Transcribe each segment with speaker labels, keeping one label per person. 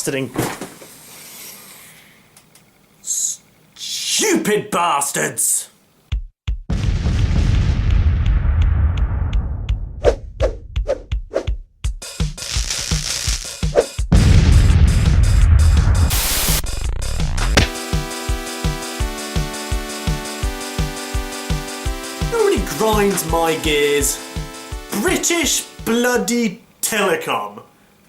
Speaker 1: bastarding. Stupid bastards! Grinds my gears. British bloody Telecom.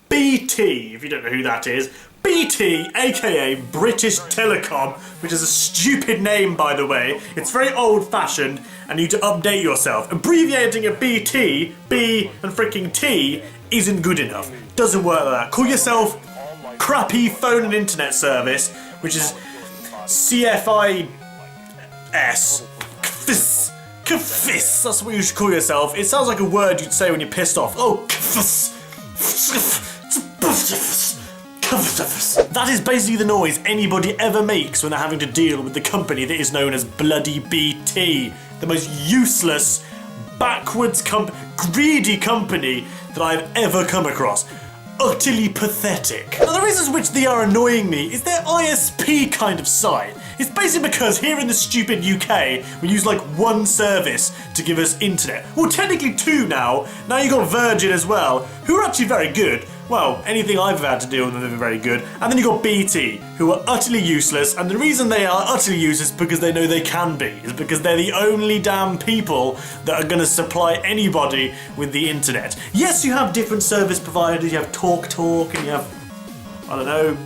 Speaker 1: BT, if you don't know who that is. BT, aka British Telecom, which is a stupid name, by the way. It's very old-fashioned, and you need to update yourself. Abbreviating a BT, B, and freaking T isn't good enough. Doesn't work like that. Call yourself Crappy Phone and Internet Service, which is CFIS. Kfiss, that's what you should call yourself. It sounds like a word you'd say when you're pissed off. Oh, kfiss. That is basically the noise anybody ever makes when they're having to deal with the company that is known as bloody BT. The most useless, backwards, greedy company that I've ever come across. Utterly pathetic. Now, the reasons which they are annoying me is their ISP kind of site. It's basically because here in the stupid UK, we use like one service to give us internet. Well, technically two now. Now you got Virgin as well, who are actually very good. Well, anything I've ever had to deal with them are very good. And then you got BT, who are utterly useless. And the reason they are utterly useless is because they know they can be. Is because they're the only damn people that are going to supply anybody with the internet. Yes, you have different service providers. You have TalkTalk and you have, I don't know,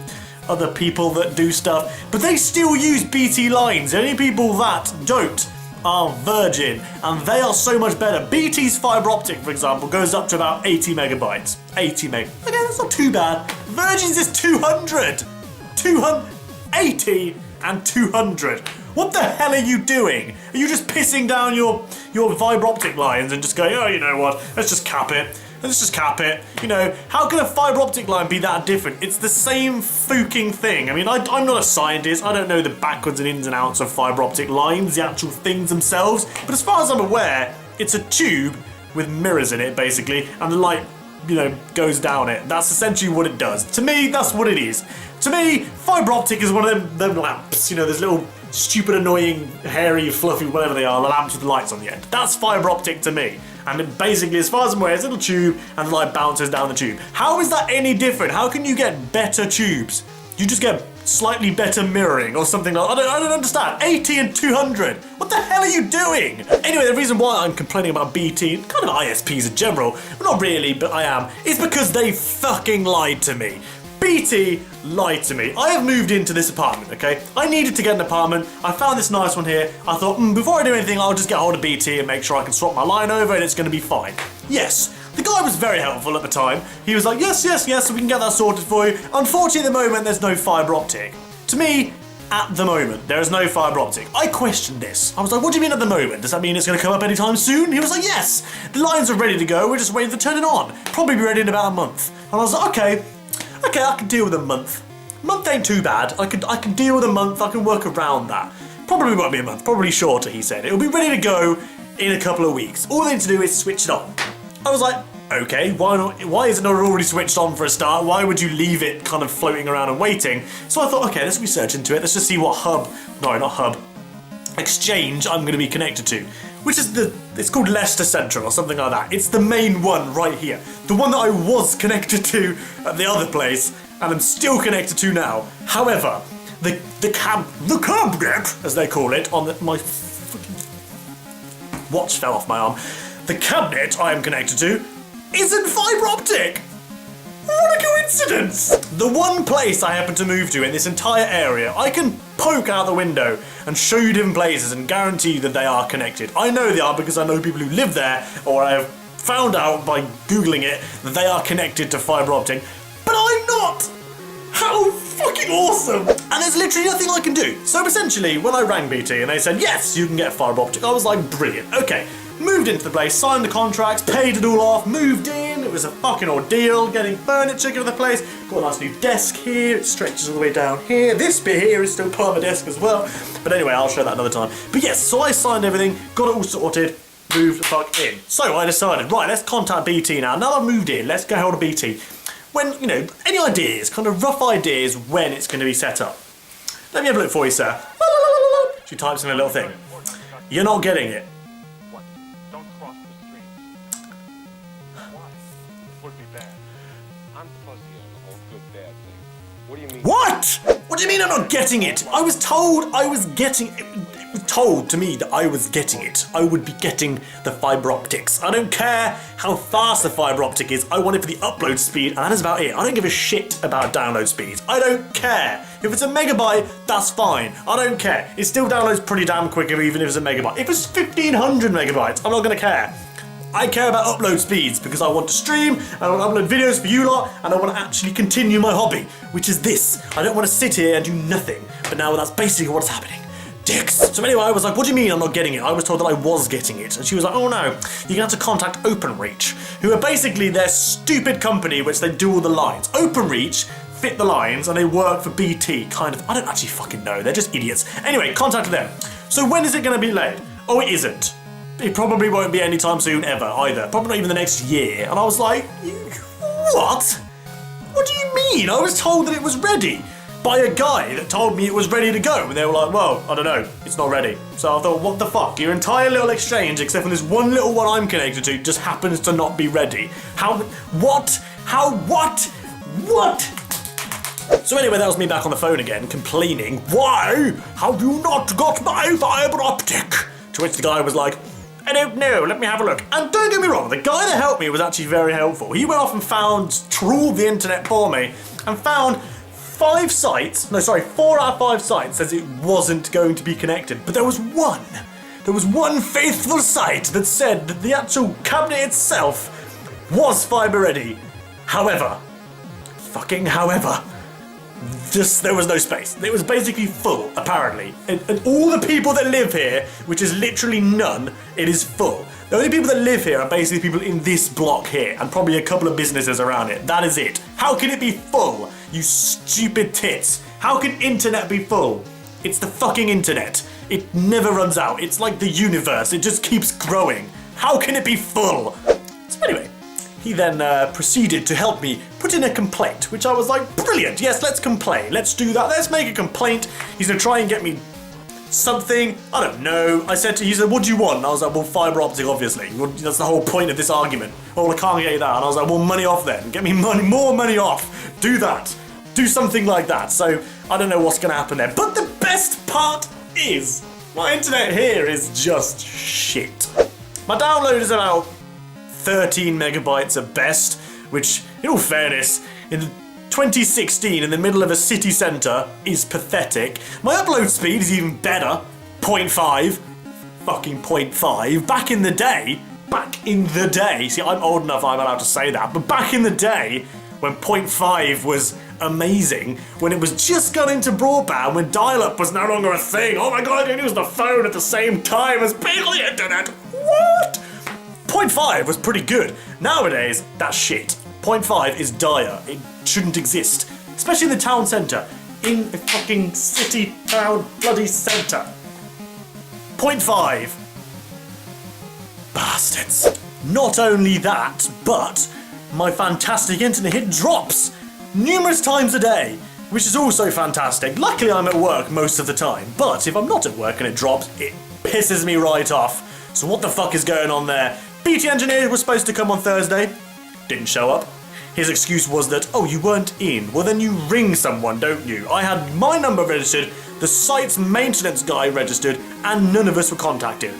Speaker 1: other people that do stuff, but they still use BT lines. The only people that don't are Virgin, and they are so much better. BT's fibre optic, for example, goes up to about 80 megabytes. 80 meg. Okay, that's not too bad. Virgin's is 200. 280 and 200. What the hell are you doing? Are you just pissing down your fibre optic lines and just going, oh, you know what, let's just cap it. Let's just cap it. You know, how can a fibre optic line be that different? It's the same fucking thing. I mean, I'm not a scientist. I don't know the backwards and ins and outs of fibre optic lines, the actual things themselves. But as far as I'm aware, it's a tube with mirrors in it, basically, and the light, you know, goes down it. That's essentially what it does. To me, that's what it is. To me, fibre optic is one of them lamps. You know, there's little stupid, annoying, hairy, fluffy, whatever they are, the lamps with lights on the end. That's fibre optic to me. And basically, as far as I'm aware, it's a little tube and the light bounces down the tube. How is that any different? How can you get better tubes? You just get slightly better mirroring or something like that. I don't understand. 80 and 200. What the hell are you doing? Anyway, the reason why I'm complaining about BT, kind of ISPs in general, well, not really, but I am, is because they fucking lied to me. BT lied to me. I have moved into this apartment, okay? I needed to get an apartment. I found this nice one here. I thought, before I do anything, I'll just get hold of BT and make sure I can swap my line over and it's going to be fine. Yes, the guy was very helpful at the time. He was like, yes, we can get that sorted for you. Unfortunately, at the moment, there's no fibre optic. To me, at the moment, there is no fibre optic. I questioned this. I was like, what do you mean at the moment? Does that mean it's going to come up anytime soon? He was like, yes, the lines are ready to go. We're just waiting to turn it on. Probably be ready in about a month. And I was like, okay, I can deal with a month. Month ain't too bad. I can deal with a month. I can work around that. Probably won't be a month. Probably shorter, he said. It'll be ready to go in a couple of weeks. All they need to do is switch it on. I was like, okay, why not? Why is it not already switched on for a start? Why would you leave it kind of floating around and waiting? So I thought, okay, let's research into it. Let's just see what exchange I'm going to be connected to. Which is it's called Leicester Central or something like that. It's the main one right here. The one that I was connected to at the other place, and I'm still connected to now. However, the cabinet, as they call it, on my fucking watch fell off my arm. The cabinet I am connected to isn't fibre optic. What a coincidence! The one place I happen to move to in this entire area, I can poke out the window and show you different places and guarantee that they are connected. I know they are because I know people who live there, or I have found out by Googling it that they are connected to fibre optic, but I'm not! How fucking awesome! And there's literally nothing I can do. So essentially, when I rang BT and they said, yes, you can get fibre optic, I was like, brilliant, okay. Moved into the place, signed the contracts, paid it all off, moved in. It was a fucking ordeal, getting furniture to the place. Got a nice new desk here, it stretches all the way down here. This bit here is still part of the desk as well. But anyway, I'll show that another time. But yes, so I signed everything, got it all sorted, moved the fuck in. So I decided, right, let's contact BT now. Now I've moved in, let's go hold of BT. when, you know, any ideas, kind of rough ideas when it's going to be set up? Let me have a look for you, sir. She types in a little thing. You're not getting it.
Speaker 2: What? Don't cross the street. Why? It would be bad. I'm fuzzy on the whole good bad thing. What do you mean?
Speaker 1: What? What do you mean I'm not getting it? I was told I was getting it. It was told to me that I was getting it. I would be getting the fibre optics. I don't care how fast the fibre optic is. I want it for the upload speed, and that is about it. I don't give a shit about download speeds. I don't care. If it's a megabyte, that's fine. I don't care. It still downloads pretty damn quick even if it's a megabyte. If it's 1500 megabytes, I'm not gonna care. I care about upload speeds because I want to stream, and I want to upload videos for you lot, and I want to actually continue my hobby, which is this. I don't want to sit here and do nothing, but now that's basically what's happening. Dicks. So anyway, I was like, what do you mean I'm not getting it? I was told that I was getting it. And she was like, oh no, you're gonna have to contact OpenReach, who are basically their stupid company which they do all the lines. OpenReach fit the lines and they work for BT, kind of. I don't actually fucking know, they're just idiots. Anyway, contact them. So when is it gonna be laid? Oh, it isn't. It probably won't be anytime soon ever either. Probably not even the next year. And I was like, what? What do you mean? I was told that it was ready by a guy that told me it was ready to go. And they were like, well, I don't know, it's not ready. So I thought, what the fuck? Your entire little exchange, except for this one little one I'm connected to, just happens to not be ready. How? What? How? What? What? So anyway, that was me back on the phone again, complaining, why have you not got my fibre optic? To which the guy was like, I don't know, let me have a look. And don't get me wrong, the guy that helped me was actually very helpful. He went off and trawled the internet for me, and found 4 out of 5 sites says it wasn't going to be connected. But there was one faithful site that said that the actual cabinet itself was fibre ready. However, there was no space. It was basically full, apparently. And all the people that live here, which is literally none, it is full. The only people that live here are basically people in this block here, and probably a couple of businesses around it. That is it. How can it be full, you stupid tits? How can internet be full? It's the fucking internet. It never runs out. It's like the universe. It just keeps growing. How can it be full? So anyway, he then proceeded to help me put in a complaint, which I was like, brilliant, yes, let's complain. Let's do that, let's make a complaint. He's gonna try and get me something, I don't know. He said, what do you want? And I was like, well, fibre optic, obviously. Well, that's the whole point of this argument. Oh, I can't get you that. And I was like, well, money off then. Get me money, more money off. Do that. Do something like that. So, I don't know what's gonna happen there. But the best part is, my internet here is just shit. My download is about 13 megabytes at best, which, in all fairness, in 2016, in the middle of a city centre, is pathetic. My upload speed is even better, 0.5. Fucking 0.5. Back in the day, see, I'm old enough I'm allowed to say that, but back in the day, when 0.5 was amazing, when it was just got into broadband, when dial-up was no longer a thing, oh my god, I can use the phone at the same time as pay on the internet, what? 0.5 was pretty good. Nowadays, that's shit. 0.5 is dire. It shouldn't exist. Especially in the town centre. In a fucking city, town, bloody centre. 0.5. Bastards. Not only that, but my fantastic internet hit drops numerous times a day, which is also fantastic. Luckily, I'm at work most of the time, but if I'm not at work and it drops, it pisses me right off. So what the fuck is going on there? BT engineer was supposed to come on Thursday. Didn't show up. His excuse was that, oh, you weren't in. Well, then you ring someone, don't you? I had my number registered, the site's maintenance guy registered, and none of us were contacted.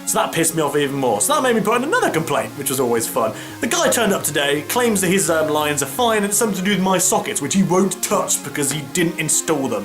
Speaker 1: So that pissed me off even more. So that made me put in another complaint, which was always fun. The guy turned up today, claims that his lines are fine, and it's something to do with my sockets, which he won't touch because he didn't install them.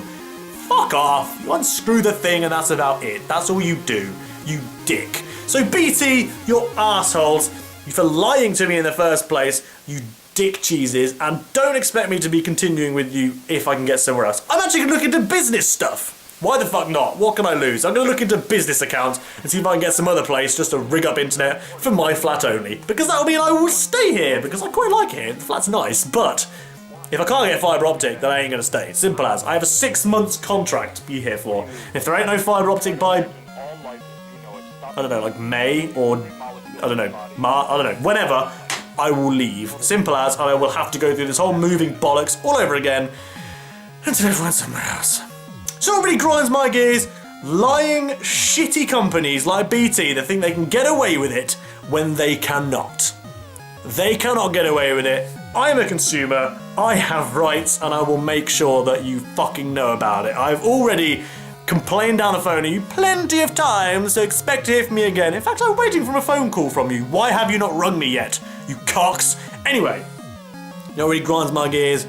Speaker 1: Fuck off. You unscrew the thing and that's about it. That's all you do. You dick. So BT, you're assholes. You for lying to me in the first place, you dick cheeses, and don't expect me to be continuing with you if I can get somewhere else. I'm actually going to look into business stuff. Why the fuck not? What can I lose? I'm going to look into business accounts and see if I can get some other place just to rig up internet for my flat only. Because that'll mean I will stay here, because I quite like it. The flat's nice, but if I can't get fibre optic, then I ain't going to stay. Simple as. I have a 6 months contract to be here for. If there ain't no fibre optic by, I don't know, like May or, I don't know, whenever, I will leave. Simple as, and I will have to go through this whole moving bollocks all over again until I find somewhere else. So it really grinds my gears. Lying, shitty companies like BT that think they can get away with it when they cannot. They cannot get away with it. I am a consumer, I have rights, and I will make sure that you fucking know about it. I've already complained down the phone to you plenty of times, so expect to hear from me again. In fact, I'm waiting for a phone call from you. Why have you not rung me yet, you cocks? Anyway, you know what really grinds my gears?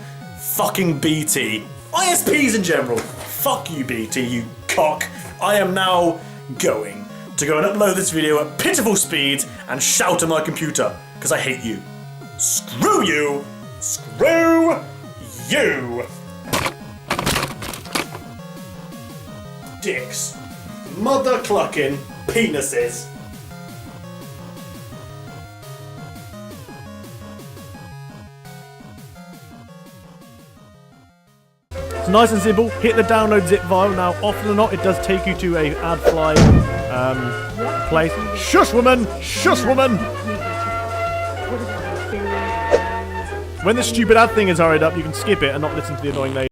Speaker 1: Fucking BT. ISPs in general. Fuck you, BT, you cock. I am now going to go and upload this video at pitiful speeds and shout at my computer, because I hate you. Screw you! Screw you! Dicks. Mother clucking penises.
Speaker 3: It's nice and simple. Hit the download zip file. Now, often or not, it does take you to a ad-fly place. Shush, woman! Shush, woman! When the stupid ad thing is hurried up, you can skip it and not listen to the annoying lady.